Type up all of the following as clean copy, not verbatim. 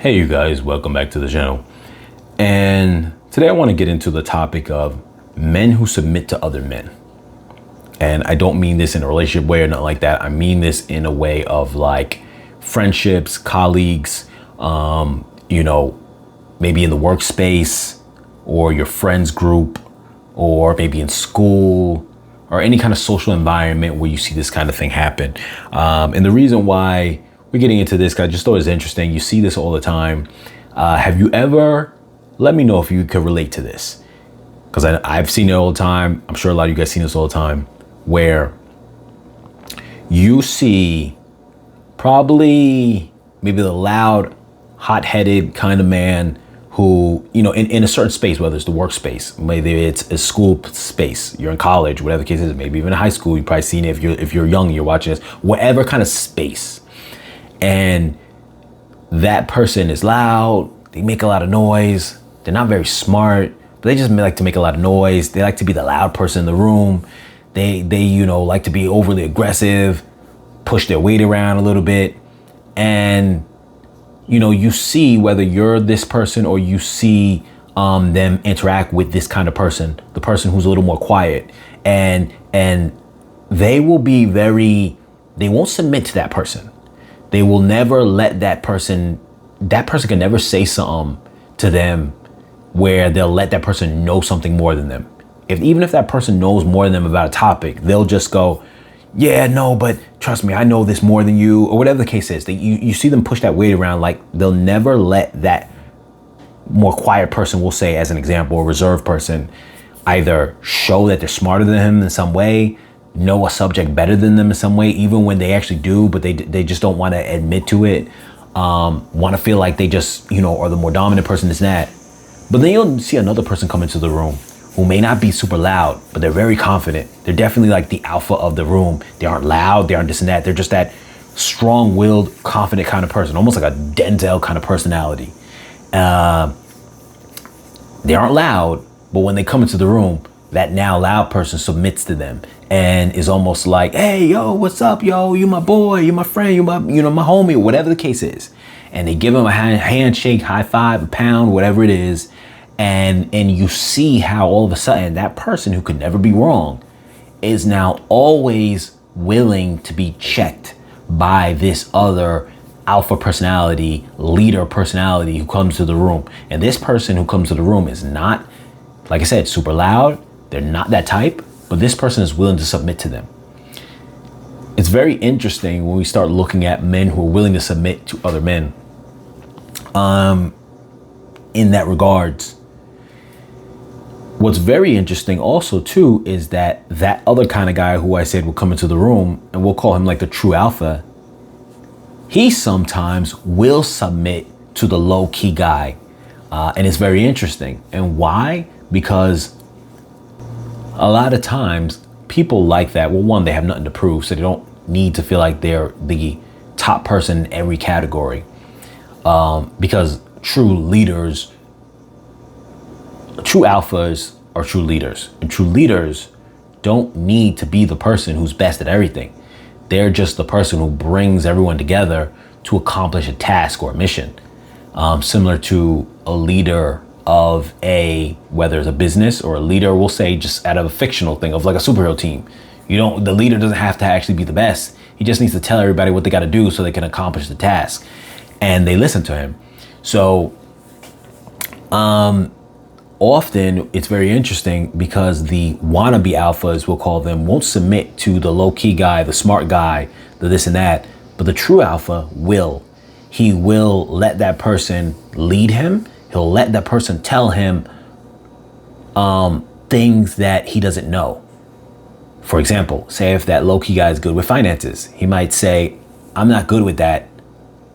Hey you guys, welcome back to the channel. And today I want to get into the topic of men who submit to other men. And I don't mean this in a relationship way or nothing like that. I mean this in a way of like friendships, colleagues, maybe in the workspace or your friends group, or maybe in school or any kind of social environment where you see this kind of thing happen. And the reason why we're getting into this, because I just thought it was interesting. You see this all the time. Have you ever, let me know if you could relate to this, because I've seen it all the time. I'm sure a lot of you guys seen this all the time, where you see probably maybe the loud, hot-headed kind of man who, in a certain space, whether it's the workspace, maybe it's a school space, you're in college, whatever the case is, maybe even in high school, you've probably seen it if you're young, you're watching this, whatever kind of space. And that person is loud, they make a lot of noise, they're not very smart, but they just like to make a lot of noise. They like to be the loud person in the room. They like to be overly aggressive, push their weight around a little bit. And, you see whether you're this person or you see them interact with this kind of person, the person who's a little more quiet. And they will be they won't submit to that person. They will never let that person can never say something to them where they'll let that person know something more than them. Even if that person knows more than them about a topic, they'll just go, yeah, no, but trust me, I know this more than you, or whatever the case is. You see them push that weight around, like they'll never let that more quiet person, we'll say as an example, a reserved person, either show that they're smarter than him in some way, know a subject better than them in some way, even when they actually do, but they just don't want to admit to it, want to feel like they just, are the more dominant person, is that. But then you'll see another person come into the room who may not be super loud, but they're very confident. They're definitely like the alpha of the room. They aren't loud, they aren't this and that. They're just that strong-willed, confident kind of person, almost like a Denzel kind of personality. They aren't loud, but when they come into the room, that now loud person submits to them and is almost like, hey, yo, what's up, yo? You my boy, you my friend, you my homie, or whatever the case is. And they give him a handshake, high five, a pound, whatever it is. And you see how all of a sudden that person who could never be wrong is now always willing to be checked by this other alpha personality, leader personality who comes to the room. And this person who comes to the room is not, like I said, super loud. They're not that type, but this person is willing to submit to them. It's very interesting when we start looking at men who are willing to submit to other men. In that regards, what's very interesting also too is that other kind of guy who I said will come into the room, and we'll call him like the true alpha, he sometimes will submit to the low-key guy. And it's very interesting. And why? Because a lot of times people like that, well, one, they have nothing to prove, so they don't need to feel like they're the top person in every category. Because true leaders, true alphas are true leaders, and true leaders don't need to be the person who's best at everything. They're just the person who brings everyone together to accomplish a task or a mission. Similar to a leader of whether it's a business or a leader, we'll say just out of a fictional thing of like a superhero team. The leader doesn't have to actually be the best. He just needs to tell everybody what they got to do so they can accomplish the task, and they listen to him. So, often it's very interesting because the wannabe alphas, we'll call them, won't submit to the low-key guy, the smart guy, the this and that, but the true alpha will. He will let that person lead him. He'll let that person tell him things that he doesn't know. For example, say if that low-key guy is good with finances, he might say, I'm not good with that,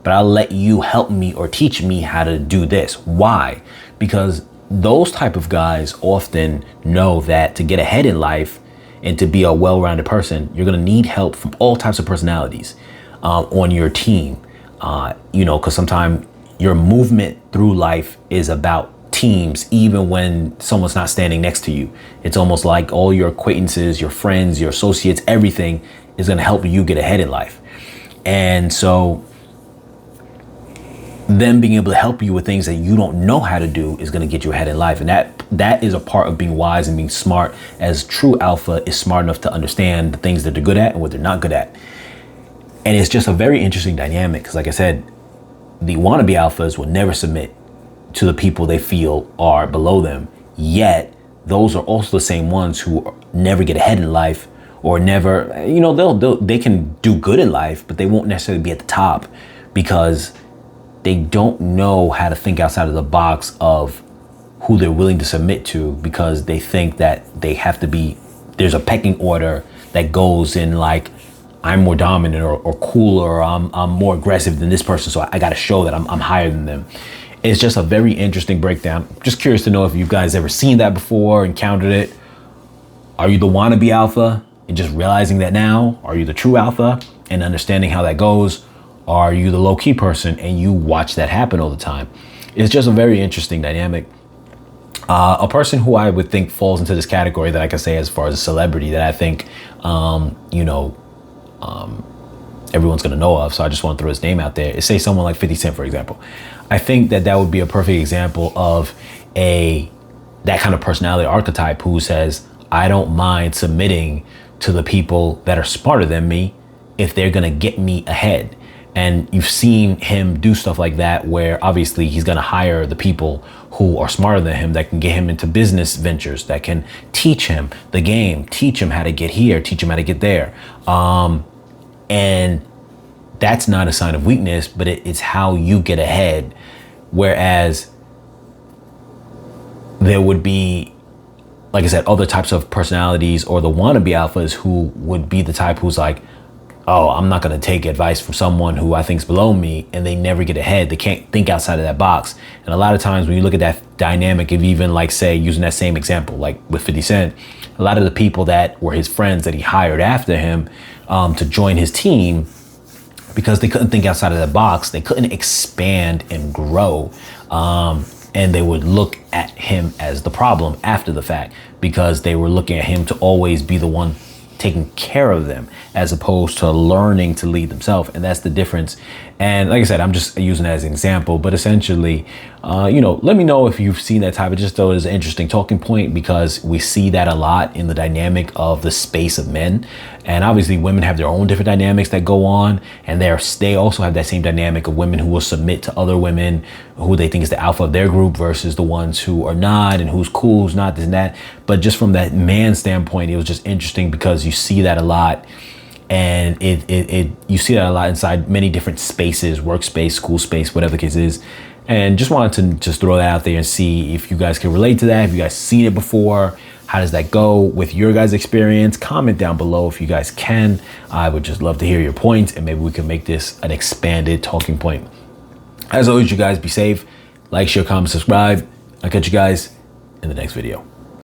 but I'll let you help me or teach me how to do this. Why? Because those type of guys often know that to get ahead in life and to be a well-rounded person, you're going to need help from all types of personalities on your team. Because sometimes your movement through life is about teams, even when someone's not standing next to you. It's almost like all your acquaintances, your friends, your associates, everything is going to help you get ahead in life. And so them being able to help you with things that you don't know how to do is going to get you ahead in life. And that is a part of being wise and being smart, as true alpha is smart enough to understand the things that they're good at and what they're not good at. And it's just a very interesting dynamic because, like I said, the wannabe alphas will never submit to the people they feel are below them. Yet those are also the same ones who never get ahead in life, or never, they can do good in life, but they won't necessarily be at the top because they don't know how to think outside of the box of who they're willing to submit to, because they think that they have to be, there's a pecking order that goes in like, I'm more dominant or cooler, or I'm more aggressive than this person, so I got to show that I'm higher than them. It's just a very interesting breakdown. Just curious to know if you guys ever seen that before, encountered it. Are you the wannabe alpha and just realizing that now? Are you the true alpha and understanding how that goes? Are you the low-key person and you watch that happen all the time? It's just a very interesting dynamic. A person who I would think falls into this category that I can say as far as a celebrity that I think, everyone's going to know of, so I just want to throw his name out there, is say someone like 50 Cent, for example. I think that would be a perfect example of that kind of personality archetype who says, I don't mind submitting to the people that are smarter than me if they're going to get me ahead. And you've seen him do stuff like that, where obviously he's going to hire the people who are smarter than him, that can get him into business ventures, that can teach him the game, teach him how to get here, teach him how to get there. And that's not a sign of weakness, but it's how you get ahead. Whereas there would be, like I said, other types of personalities, or the wannabe alphas, who would be the type who's like, oh, I'm not going to take advice from someone who I think's below me, and they never get ahead. They can't think outside of that box. And a lot of times when you look at that dynamic of, even like, say, using that same example, like with 50 Cent, a lot of the people that were his friends that he hired after him to join his team, because they couldn't think outside of the box, they couldn't expand and grow. And they would look at him as the problem after the fact, because they were looking at him to always be the one taking care of them, as opposed to learning to lead themselves. And that's the difference. And like I said, I'm just using that as an example, but essentially, let me know if you've seen that type. I just thought it was an interesting talking point, because we see that a lot in the dynamic of the space of men. And obviously women have their own different dynamics that go on, and they also have that same dynamic of women who will submit to other women who they think is the alpha of their group, versus the ones who are not, and who's cool, who's not, this and that. But just from that man standpoint, it was just interesting, because you see that a lot. And you see that a lot inside many different spaces, workspace, school space, whatever the case is. And just wanted to just throw that out there and see if you guys can relate to that. Have you guys seen it before? How does that go with your guys' experience? Comment down below if you guys can. I would just love to hear your points, and maybe we can make this an expanded talking point. As always, you guys be safe. Like, share, comment, subscribe. I'll catch you guys in the next video.